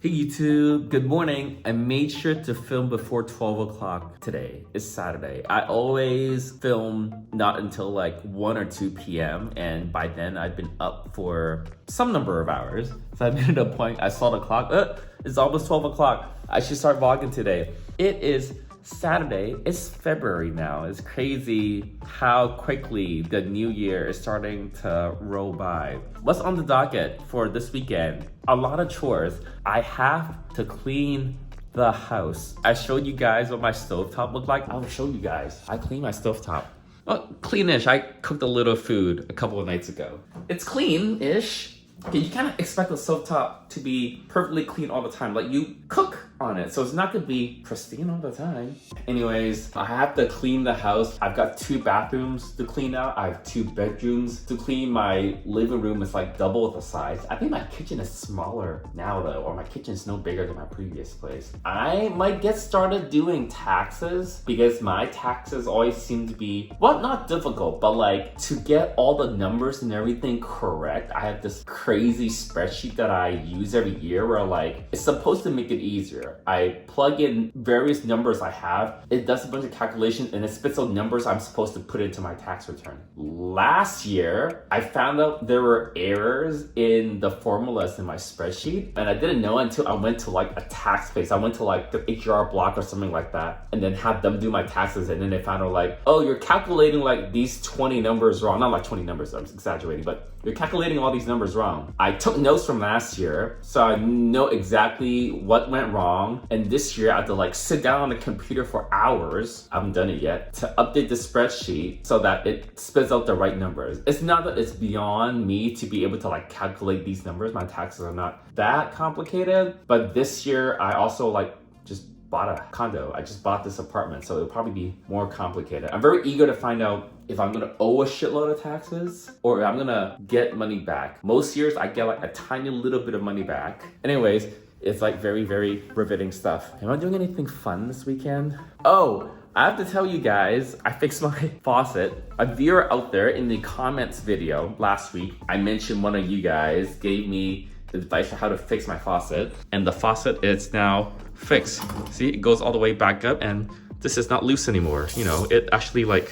Hey YouTube, good morning. I made sure to film before 12 o'clock today. It's Saturday. I always film not until like 1 or 2 p.m. and by then I've been up for some number of hours. So I made it a point, I saw the clock, it's almost 12 o'clock. I should start vlogging today. It is Saturday, it's February now. It's crazy how quickly the new year is starting to roll by. What's on the docket for this weekend? A lot of chores. I have to clean the house. I showed you guys what my stovetop looked like. I'll show you guys. I cleaned my stovetop. Well, clean-ish. I cooked a little food a couple of nights ago. It's clean-ish. Okay, you can't expect the stovetop to be perfectly clean all the time. Like, you cook on it, so it's not gonna be pristine all the time. Anyways, I have to clean the house. I've got 2 bathrooms to clean out. I have 2 bedrooms to clean. My living room is like double the size. I think my kitchen is smaller now though, or my kitchen is no bigger than my previous place. I might get started doing taxes because my taxes always seem to be, well, not difficult, but like to get all the numbers and everything correct. I have this crazy spreadsheet that I use every year where like, it's supposed to make it easier. I plug in various numbers I have, it does a bunch of calculations and it spits out numbers I'm supposed to put into my tax return. Last year, I found out there were errors in the formulas in my spreadsheet and I didn't know until I went to like a tax place. I went to like the HR block or something like that and then had them do my taxes and then they found out like, oh, you're calculating like these 20 numbers wrong. Not like 20 numbers, I'm exaggerating, but you're calculating all these numbers wrong. I took notes from last year, so I know exactly what went wrong. And this year I had to like sit down on the computer for hours, I haven't done it yet, to update the spreadsheet so that it spits out the right numbers. It's not that it's beyond me to be able to like calculate these numbers. My taxes are not that complicated, but this year I also like just bought a condo. I just bought this apartment, so it'll probably be more complicated. I'm very eager to find out if I'm gonna owe a shitload of taxes or if I'm gonna get money back. Most years I get like a tiny little bit of money back. Anyways, it's like very, very riveting stuff. Am I doing anything fun this weekend? Oh, I have to tell you guys, I fixed my faucet. A viewer out there in the comments video last week, I mentioned one of you guys gave me advice on how to fix my faucet, and the faucet is now fixed. See, it goes all the way back up and this is not loose anymore. You know, it actually like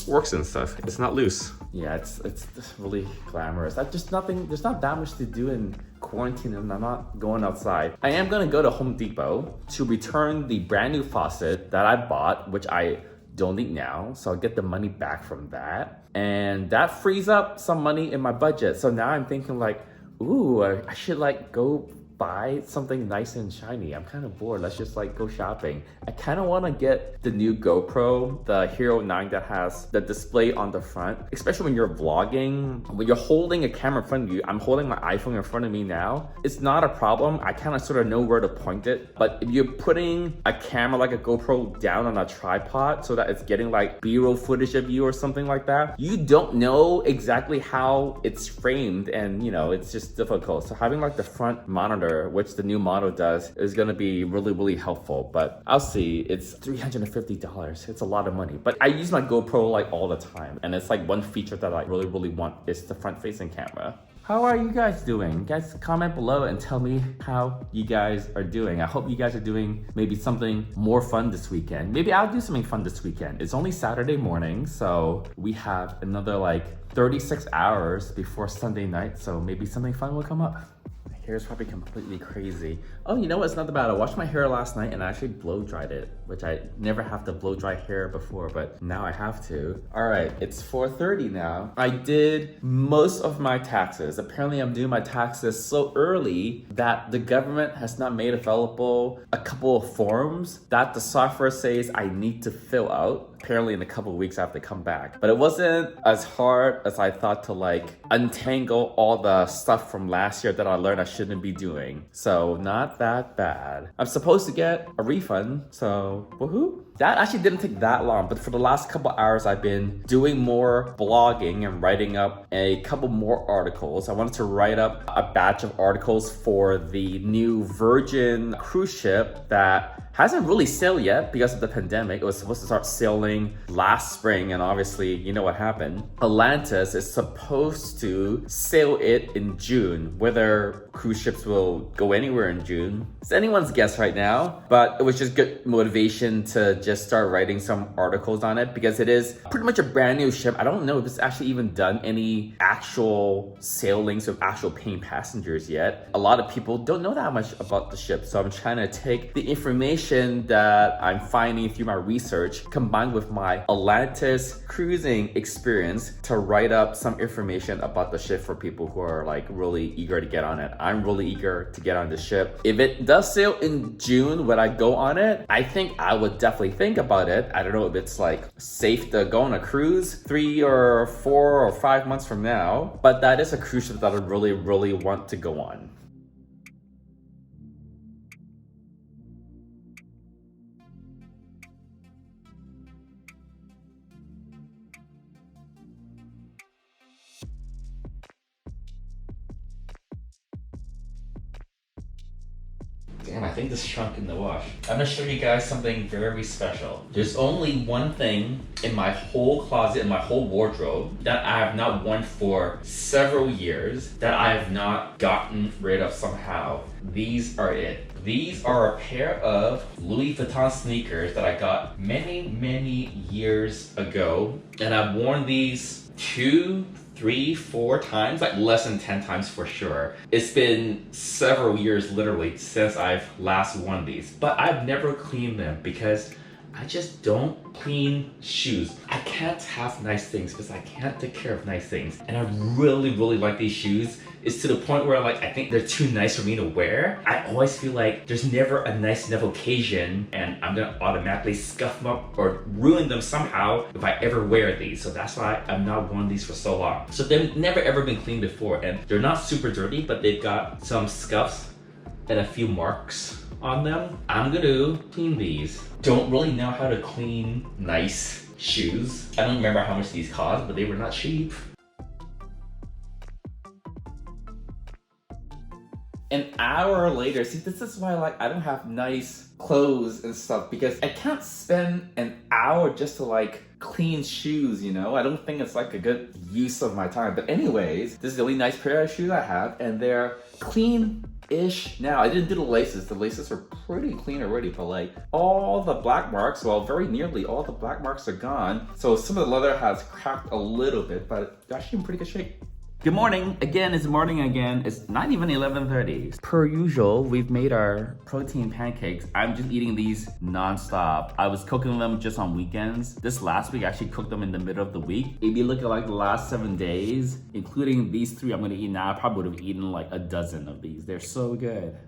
works and stuff. It's not loose. Yeah, it's really glamorous. There's not that much to do in quarantine and I'm not going outside. I am gonna go to Home Depot to return the brand new faucet that I bought, which I don't need now, so I'll get the money back from that. And that frees up some money in my budget. So now I'm thinking like, ooh, I should like go buy something nice and shiny. I'm kind of bored. Let's just like go shopping. I kind of want to get the new GoPro, the Hero 9 that has the display on the front, especially when you're vlogging, when you're holding a camera in front of you. I'm holding my iPhone in front of me now. It's not a problem. I kind of sort of know where to point it. But if you're putting a camera like a GoPro down on a tripod so that it's getting like B-roll footage of you or something like that, you don't know exactly how it's framed and you know, it's just difficult. So having like the front monitor, which the new model does, is gonna be really, really helpful. But I'll see. It's $350. It's a lot of money. But I use my GoPro like all the time. And it's like one feature that I really, really want is the front-facing camera. How are you guys doing? Guys, comment below and tell me how you guys are doing. I hope you guys are doing maybe something more fun this weekend. Maybe I'll do something fun this weekend. It's only Saturday morning, so we have another like 36 hours before Sunday night, so maybe something fun will come up. Hair is probably completely crazy. Oh, you know what? It's not that bad. I washed my hair last night and I actually blow dried it, which I never have to blow dry hair before, but now I have to. All right, it's 4:30 now. I did most of my taxes. Apparently I'm doing my taxes so early that the government has not made available a couple of forms that the software says I need to fill out. Apparently in a couple of weeks I have to come back. But it wasn't as hard as I thought to like untangle all the stuff from last year that I learned I shouldn't be doing. So not that bad. I'm supposed to get a refund, so woohoo. That actually didn't take that long, but for the last couple hours, I've been doing more blogging and writing up a couple more articles. I wanted to write up a batch of articles for the new Virgin cruise ship that hasn't really sailed yet because of the pandemic. It was supposed to start sailing spring, last spring, and obviously, you know what happened. Atlantis is supposed to sail it in June. Whether cruise ships will go anywhere in June, it's anyone's guess right now, but it was just good motivation to just start writing some articles on it because it is pretty much a brand new ship. I don't know if it's actually even done any actual sailings with actual paying passengers yet. A lot of people don't know that much about the ship, so I'm trying to take the information that I'm finding through my research combined with my Atlantis cruising experience to write up some information about the ship for people who are like really eager to get on it. I'm really eager to get on the ship. If it does sail in June, would I go on it? I think I would definitely think about it. I don't know if it's like safe to go on a cruise 3 or 4 or 5 months from now, but that is a cruise ship that I really want to go on. Damn, I think this shrunk in the wash. I'm gonna show you guys something very special. There's only one thing in my whole closet, in my whole wardrobe, that I have not worn for several years, that I have not gotten rid of somehow. These are it. These are a pair of Louis Vuitton sneakers that I got many years ago. And I've worn these 2, 3, 4 times, like less than 10 times for sure. It's been several years literally since I've last worn these, but I've never cleaned them because I just don't clean shoes. I can't have nice things because I can't take care of nice things. And I really like these shoes. It's to the point where like I think they're too nice for me to wear. I always feel like there's never a nice enough occasion and I'm gonna automatically scuff them up or ruin them somehow if I ever wear these. So that's why I've not worn these for so long. So they've never ever been cleaned before and they're not super dirty, but they've got some scuffs and a few marks on them. I'm gonna clean these. Don't really know how to clean nice shoes. I don't remember how much these cost, but they were not cheap. An hour later, see, this is why like I don't have nice clothes and stuff because I can't spend an hour just to like clean shoes, you know? I don't think it's like a good use of my time. But anyways, this is a really nice pair of shoes I have and they're clean-ish now. I didn't do the laces. The laces are pretty clean already, but like all the black marks, well, very nearly all the black marks are gone. So some of the leather has cracked a little bit, but they're actually in pretty good shape. Good morning. Again, it's morning again. It's not even 11:30. Per usual, we've made our protein pancakes. I'm just eating these non-stop. I was cooking them just on weekends. This last week, I actually cooked them in the middle of the week. If you look at like the last 7 days, including these 3 I'm gonna eat now, I probably would have eaten like a dozen of these. They're so good.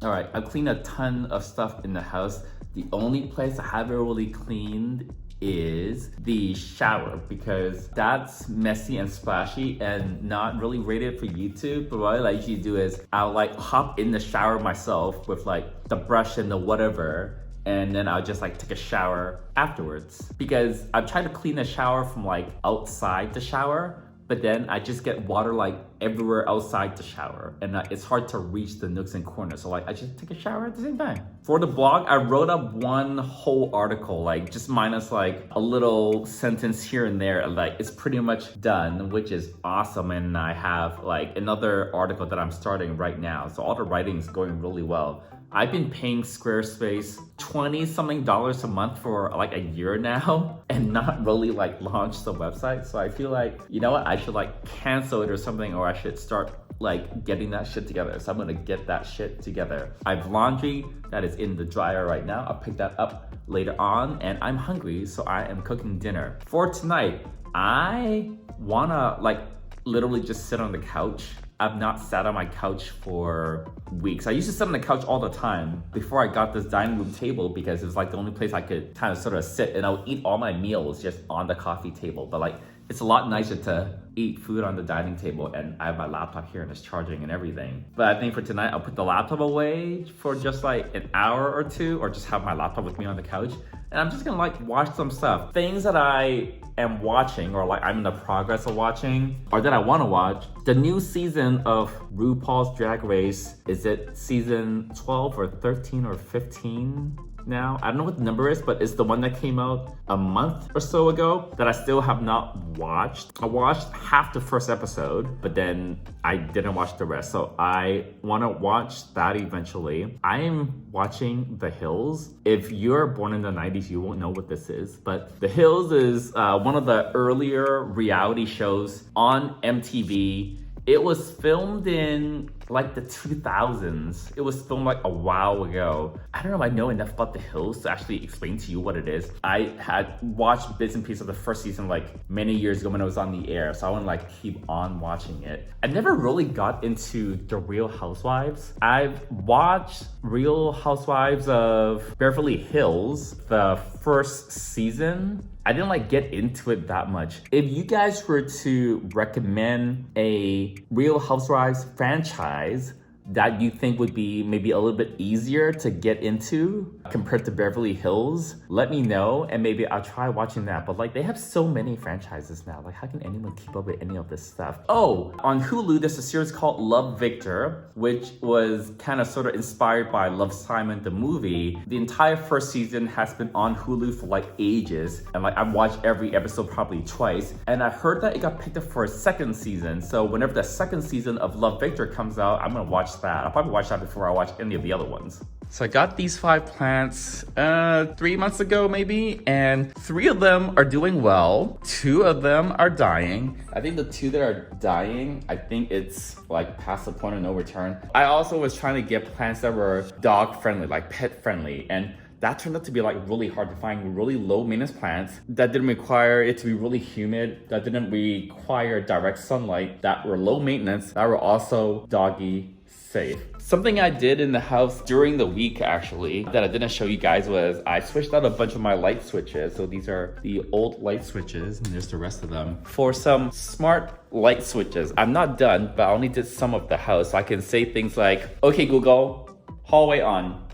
All right, I've cleaned a ton of stuff in the house. The only place I haven't really cleaned is the shower because that's messy and splashy and not really rated for YouTube. But what I usually do is I'll like hop in the shower myself with like the brush and the whatever, and then I'll just like take a shower afterwards because I've tried to clean the shower from like outside the shower, but then I just get water like everywhere outside the shower and it's hard to reach the nooks and corners. So like I just take a shower at the same time. For the blog, I wrote up one whole article, like just minus like a little sentence here and there. Like it's pretty much done, which is awesome. And I have like another article that I'm starting right now. So all the writing is going really well. I've been paying Squarespace $20-something a month for like a year now and not really like launch the website. So I feel like, you know what, I should like cancel it or something, or I should start like getting that shit together. So I'm gonna get that shit together. I have laundry that is in the dryer right now. I'll pick that up later on and I'm hungry, so I am cooking dinner. For tonight, I wanna like literally just sit on the couch. I've not sat on my couch for weeks. I used to sit on the couch all the time before I got this dining room table because it was like the only place I could kind of sort of sit, and I would eat all my meals just on the coffee table. But like It's a lot nicer to eat food on the dining table, and I have my laptop here and it's charging and everything. But I think for tonight, I'll put the laptop away for just like an hour or two, or just have my laptop with me on the couch. And I'm just gonna like watch some stuff. Things that I am watching, or like I'm in the progress of watching, or that I wanna watch. The new season of RuPaul's Drag Race, is it season 12 or 13 or 15? Now, I don't know what the number is, but it's the one that came out a month or so ago that I still have not watched. I watched half the first episode, but then I didn't watch the rest. So I want to watch that eventually. I am watching The Hills. If you're born in the 90s, you won't know what this is, but The Hills is one of the earlier reality shows on MTV. It was filmed in like the 2000s. It was filmed like a while ago. I don't know if I know enough about The Hills to actually explain to you what it is. I had watched bits and pieces of the first season like many years ago when it was on the air, so I want to like keep on watching it. I never really got into The Real Housewives. I've watched Real Housewives of Beverly Hills, the first season. I didn't like get into it that much. If you guys were to recommend a Real Housewives franchise that you think would be maybe a little bit easier to get into compared to Beverly Hills, let me know and maybe I'll try watching that. But like they have so many franchises now. Like how can anyone keep up with any of this stuff? Oh, on Hulu, there's a series called Love, Victor, which was kind of sort of inspired by Love, Simon, the movie. The entire first season has been on Hulu for like ages. And like I've watched every episode probably twice. And I heard that it got picked up for a second season. So whenever the second season of Love, Victor comes out, I'm gonna watch that. I'll probably watch that before I watch any of the other ones. So I got these 5 plants 3 months ago maybe, and 3 of them are doing well. 2 of them are dying. I think the 2 that are dying, I think it's like past the point of no return. I also was trying to get plants that were dog friendly, like pet friendly, and that turned out to be like really hard to find. Really low maintenance plants that didn't require it to be really humid, that didn't require direct sunlight, that were low maintenance, that were also doggy safe. Something I did in the house during the week actually that I didn't show you guys was I switched out a bunch of my light switches. So these are the old light switches and there's the rest of them for some smart light switches. I'm not done, but I only did some of the house. So I can say things like, okay Google, hallway on.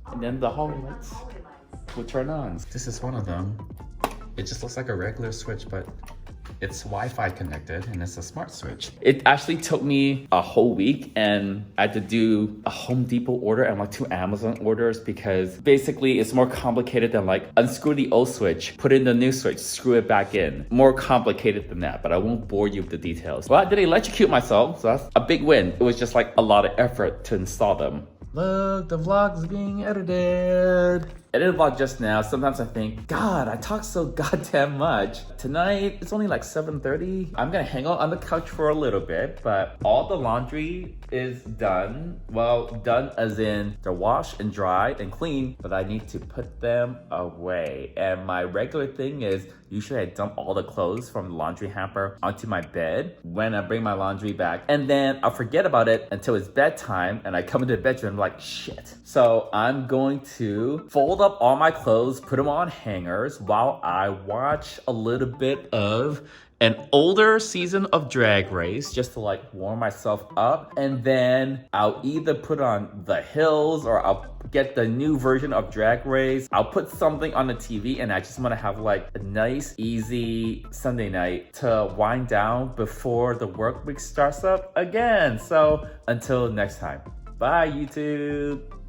And then the hallway lights will turn on. This is one of them. It just looks like a regular switch, but it's Wi-Fi connected and it's a smart switch. It actually took me a whole week and I had to do a Home Depot order and like 2 Amazon orders because basically it's more complicated than like unscrew the old switch, put in the new switch, screw it back in. More complicated than that, but I won't bore you with the details. Well, I did electrocute myself, so that's a big win. It was just like a lot of effort to install them. Look, the vlog's being edited. I did a vlog just now. Sometimes I think, God, I talk so goddamn much. Tonight, it's only like 7:30. I'm gonna hang out on the couch for a little bit, but all the laundry is done. Well, done as in they're washed and dried and clean, but I need to put them away. And my regular thing is, usually I dump all the clothes from the laundry hamper onto my bed when I bring my laundry back. And then I'll forget about it until it's bedtime and I come into the bedroom like, shit. So I'm going to fold up all my clothes, put them on hangers while I watch a little bit of an older season of Drag Race just to like warm myself up. And then I'll either put on The Hills or I'll get the new version of Drag Race. I'll put something on the TV and I just want to have like a nice, easy Sunday night to wind down before the work week starts up again. So until next time, bye YouTube.